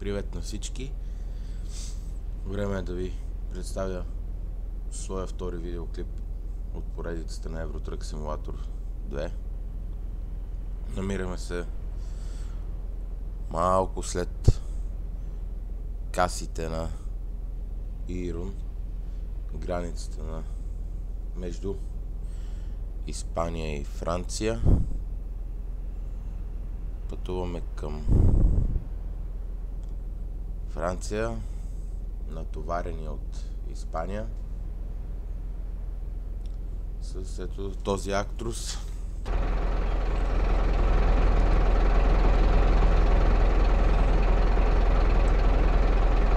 Привет на всички! Време е да ви представя своя втори видеоклип от поредицата на Euro Truck Simulator 2. Намираме се малко след касите на Ирун, границата между Испания и Франция. Пътуваме към Франция, натоварени от Испания, с ето този Актрус.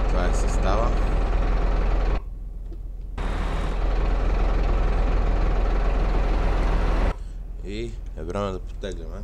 Това е състава. И е време да потегляме.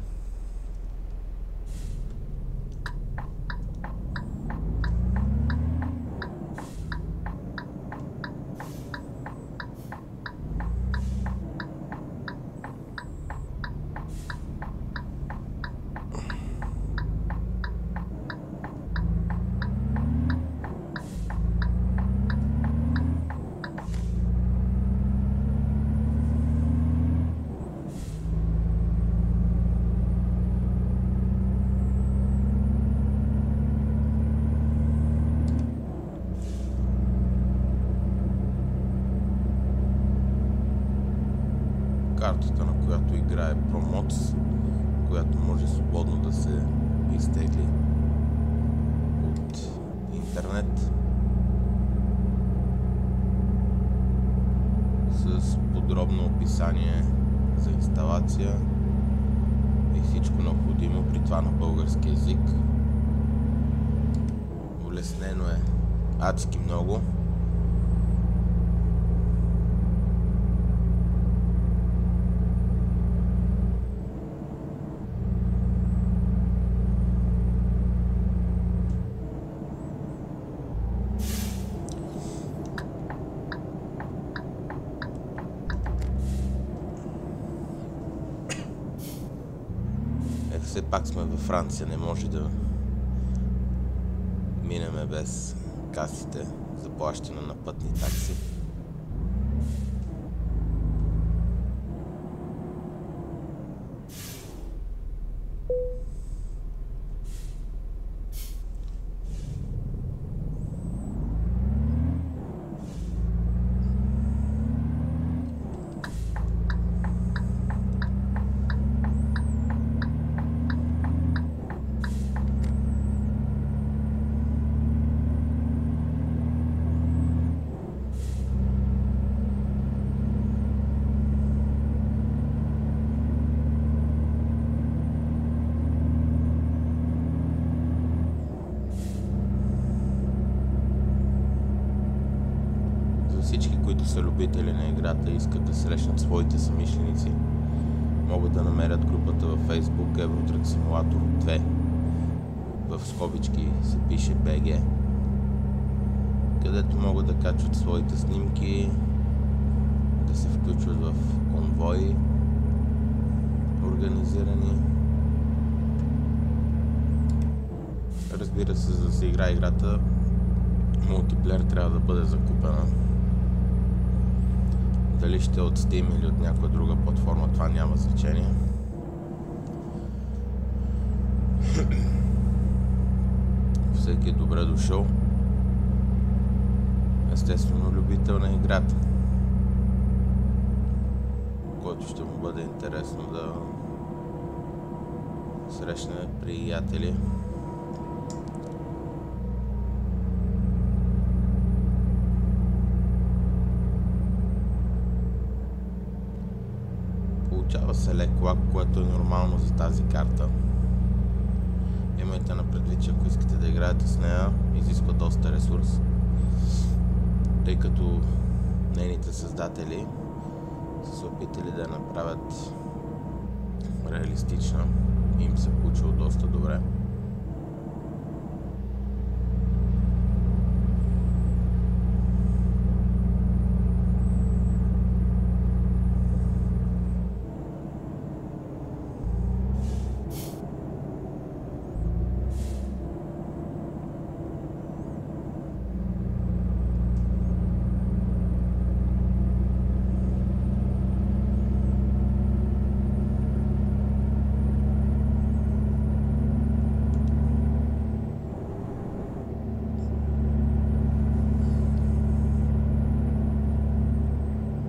Картата, на която играе Promods, която може свободно да се изтегли от интернет, с подробно описание за инсталация и всичко необходимо, при това на български език. Улеснено е адски много. Все пак сме във Франция, не може да минеме без касите за плащане на пътни такси. Всички, които са любители на играта и искат да срещнат своите съмишленици, могат да намерят групата във Facebook Euro Truck Simulator 2. В скобички се пише BG, където могат да качват своите снимки, да се включват в конвои, организирани. Разбира се, за да се играе играта, мултиплеер трябва да бъде закупена. Дали ще е от Steam или от някоя друга платформа, това няма значение. Всеки е добре дошъл. Естествено, любител на играта, който ще му бъде интересно да срещне приятели. Получава се лек лак, което е нормално за тази карта. Имайте на предвид, че ако искате да играете с нея, изисква доста ресурс, тъй като нейните създатели са се опитали да я направят реалистична и им се получило доста добре.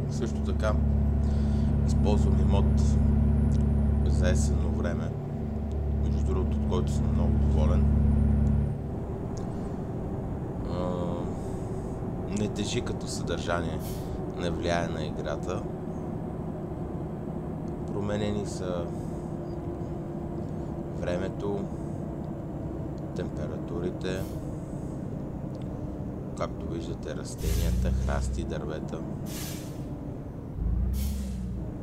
Също така използвам и мод за есенно време, между другото, от който съм много доволен. Не тежи като съдържание, не влияе на играта. Променени са времето, температурите, както виждате, растенията, храсти, дървета.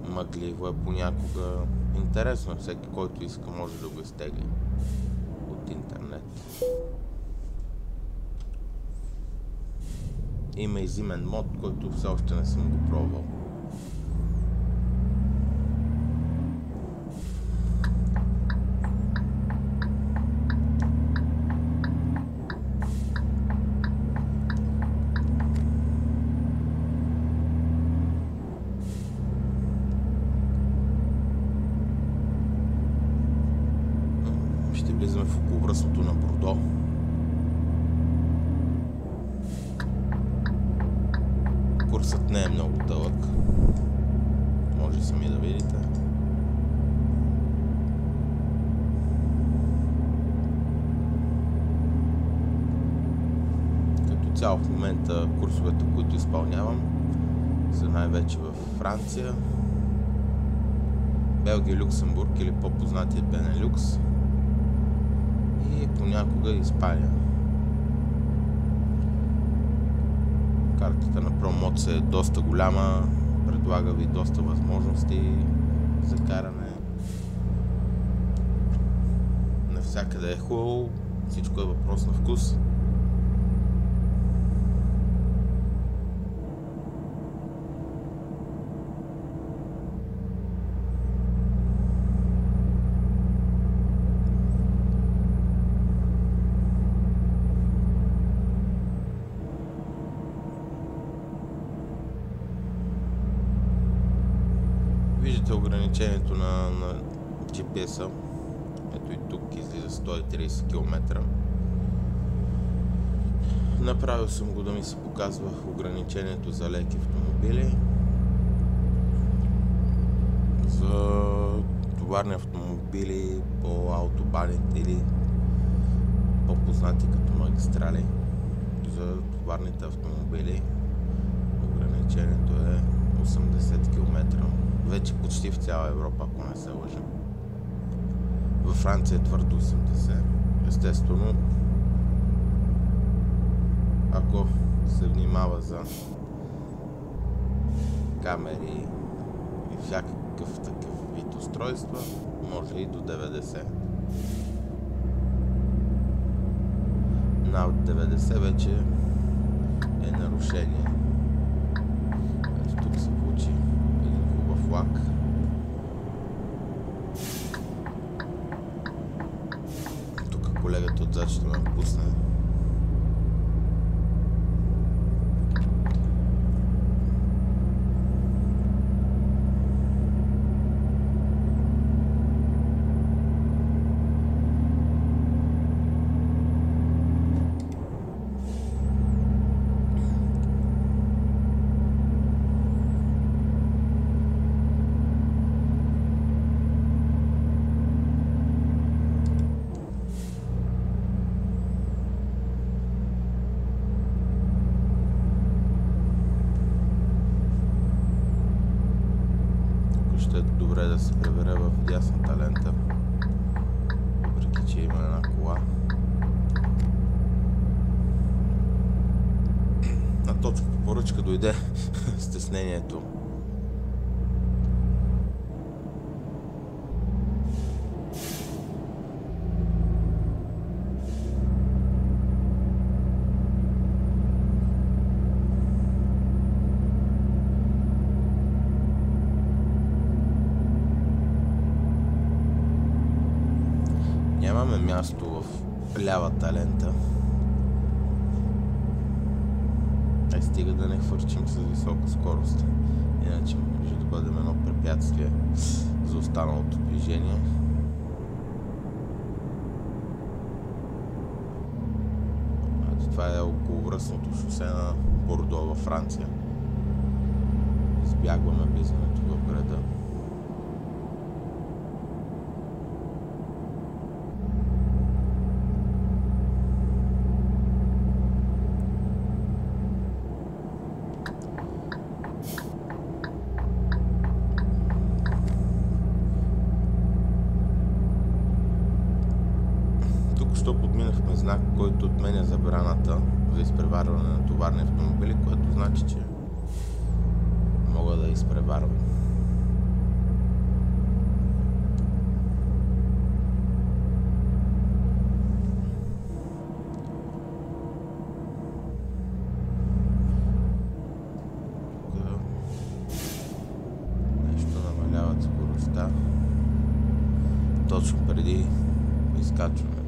Мъгливо е понякога. Интересно е, всеки, който иска, може да го изтегли от интернет. Има и зимен мод, който все още не съм го пробвал. Ще влизаме в околовръстното на Бордо. Курсът не е много дълъг. Може сами да видите. Като цяло в момента курсовете, които изпълнявам, са най-вече в Франция, Белгия, Люксембург или по-познатия Бенелюкс и понякога Испания. Картата на ProMods е доста голяма, предлага ви доста възможности за каране. Навсякъде е хубаво, всичко е въпрос на вкус. Виждате ограничението на GPS-а. Ето и тук излиза 130 км. Направил съм го да ми се показва ограничението за леки автомобили. За товарни автомобили по автобаните или по-познати като магистрали. За товарните автомобили ограничението е 80 км. Вече почти в цяла Европа, ако не се лъжа. Във Франция е твърдо 80. Естествено, ако се внимава за камери и всякакъв такъв вид устройства, може и до 90. Над 90 вече е нарушение. Ето тук се получи един хубав лак. Тук колегата отзад ще ме пусне. Ще е добре да се пребере в дясната лента, въпреки че има една кола. На точка по поръчка дойде стеснението. Нямаме място в лявата лента. Стига да не хвърчим с висока скорост. Иначе може да бъдем едно препятствие за останалото движение. Това е околовръстното шосе на Бордо във Франция. избягваме влизането в града. Току-що подминахме знак, който отменя забраната за изпреварване на товарни автомобили, което значи, че мога да изпреварвам. Нещо намаляват скоростта точно преди изкачване.